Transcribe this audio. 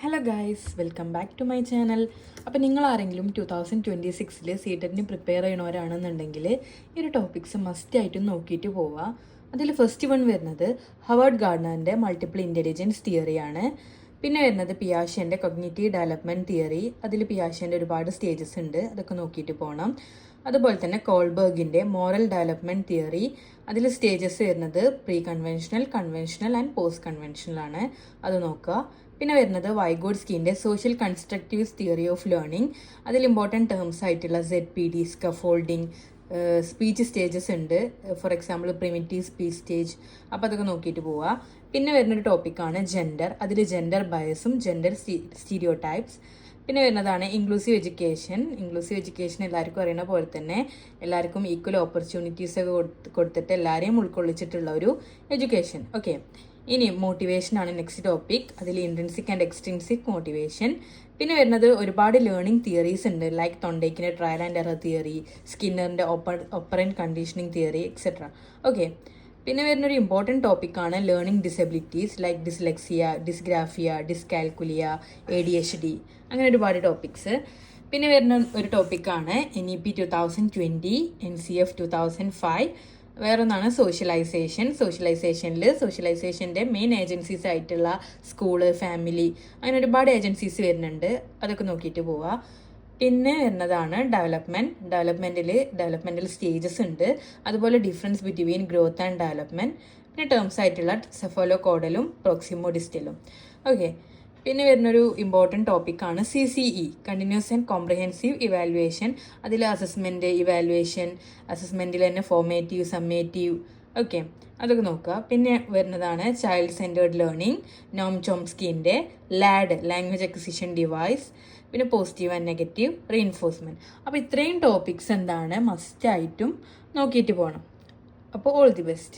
Hello guys, welcome back to my channel. അപ്പോൾ നിങ്ങളാരെങ്കിലും 2026 സീറ്ററ്റിന് prepare ചെയ്യണവരാണെന്നുണ്ടെങ്കിൽ ഈ ഒരു ടോപ്പിക്സ് മസ്റ്റായിട്ടും നോക്കിയിട്ട് പോവുക. അതിൽ ഫസ്റ്റ് വൺ വരുന്നത് ഹവേർഡ് ഗാർഡനറിൻ്റെ മൾട്ടിപ്പിൾ ഇൻ്റലിജൻസ് തിയറിയാണ്. പിന്നെ വരുന്നത് പിയാഷേൻ്റെ കൊഗ്നിറ്റീവ് ഡെവലപ്മെൻറ്റ് തിയറി. അതിൽ പിയാഷേൻ്റെ ഒരുപാട് സ്റ്റേജസ് ഉണ്ട്, അതൊക്കെ നോക്കിയിട്ട് പോകണം. അതുപോലെ തന്നെ കോൾബർഗിൻ്റെ മോറൽ ഡെവലപ്മെൻറ്റ് തിയറി. അതിൽ സ്റ്റേജസ് വരുന്നത് pre conventional, conventional and post conventional ആണ്, അത് നോക്കുക. പിന്നെ വരുന്നത് വൈഗോഡ്സ്കിൻ്റെ സോഷ്യൽ കൺസ്ട്രക്റ്റീവ്സ് തിയറി ഓഫ് ലേണിംഗ്. അതിൽ ഇമ്പോർട്ടൻറ്റ് ടേംസ് ആയിട്ടുള്ള ZPD, സ്കഫോൾഡിങ്, സ്പീച്ച് സ്റ്റേജസ് ഉണ്ട്. For example primitive speech stage. അപ്പോൾ അതൊക്കെ നോക്കിയിട്ട് പോവുക. പിന്നെ വരുന്നൊരു ടോപ്പിക്കാണ് ജെൻഡർ. അതിൽ ജെൻഡർ ബയസും ജെൻഡർ സ്റ്റീരിയോ ടൈപ്സ്. പിന്നെ വരുന്നതാണ് ഇൻക്ലൂസീവ് എഡ്യൂക്കേഷൻ. ഇൻക്ലൂസീവ് എഡ്യൂക്കേഷൻ എല്ലാവർക്കും അറിയുന്ന പോലെ തന്നെ എല്ലാവർക്കും ഈക്വൽ ഓപ്പർച്യൂണിറ്റീസ് ഒക്കെ കൊടുത്തിട്ട് എല്ലാവരെയും ഉൾക്കൊള്ളിച്ചിട്ടുള്ള ഒരു എഡ്യൂക്കേഷൻ. ഓക്കെ, ഇനി മോട്ടിവേഷൻ ആണ് നെക്സ്റ്റ് ടോപ്പിക്. അതിൽ ഇൻട്രിൻസിക് ആൻഡ് എക്സ്ട്രിൻസിക് മോട്ടിവേഷൻ. പിന്നെ വരുന്നത് ഒരുപാട് ലേണിംഗ് തിയറീസ് ഉണ്ട്, ലൈക്ക് തൊണ്ടേക്കിൻ്റെ ട്രയൽ ആൻഡ് എറർ തിയറി, സ്കിന്നറിൻ്റെ operant conditioning theory, etcetera. Okay, പിന്നെ വരുന്നൊരു ഇമ്പോർട്ടൻറ്റ് ടോപ്പിക്കാണ് learning disabilities like dyslexia, dysgraphia, dyscalculia, ADHD, അങ്ങനെ ഒരുപാട് ടോപ്പിക്സ്. പിന്നെ വരുന്ന ഒരു ടോപ്പിക്കാണ് NEP 2020, NCF 2005. വേറൊന്നാണ് സോഷ്യലൈസേഷൻ. സോഷ്യലൈസേഷൻ്റെ മെയിൻ ഏജൻസീസ് ആയിട്ടുള്ള സ്കൂള്, ഫാമിലി, അങ്ങനെ ഒരുപാട് ഏജൻസീസ് വരുന്നുണ്ട്, അതൊക്കെ നോക്കിയിട്ട് പോവുക. പിന്നെ വരുന്നതാണ് ഡെവലപ്മെൻറ്റിൽ സ്റ്റേജസ് ഉണ്ട്, അതുപോലെ difference between growth and development. പിന്നെ ടേംസ് ആയിട്ടുള്ള സെഫോലോ കോഡലും പ്രോക്സിമോ ഡിസ്റ്റലും. ഓക്കെ, പിന്നെ വരുന്നൊരു ഇമ്പോർട്ടൻറ്റ് ടോപ്പിക്കാണ് CCE, continuous and comprehensive evaluation. അതിൽ അസസ്മെൻറ്റ്, ഇവാലുവേഷൻ, അസസ്മെൻറ്റിൽ തന്നെ ഫോർമേറ്റീവ്, സമ്മേറ്റീവ്, ഓക്കെ, അതൊക്കെ നോക്കുക. പിന്നെ വരുന്നതാണ് ചൈൽഡ് സെൻറ്റേർഡ് ലേണിംഗ്, നോം ചോംസ്കിൻ്റെ LAD, ലാംഗ്വേജ് അക്വിസിഷൻ ഡിവൈസ്. പിന്നെ പോസിറ്റീവ് ആൻഡ് നെഗറ്റീവ് റീഇൻഫോഴ്സ്മെൻറ്റ്. അപ്പോൾ ഇത്രയും ടോപ്പിക്സ് എന്താണ് മസ്റ്റായിട്ടും നോക്കിയിട്ട് പോകണം. അപ്പോൾ ഓൾ ദി ബെസ്റ്റ്.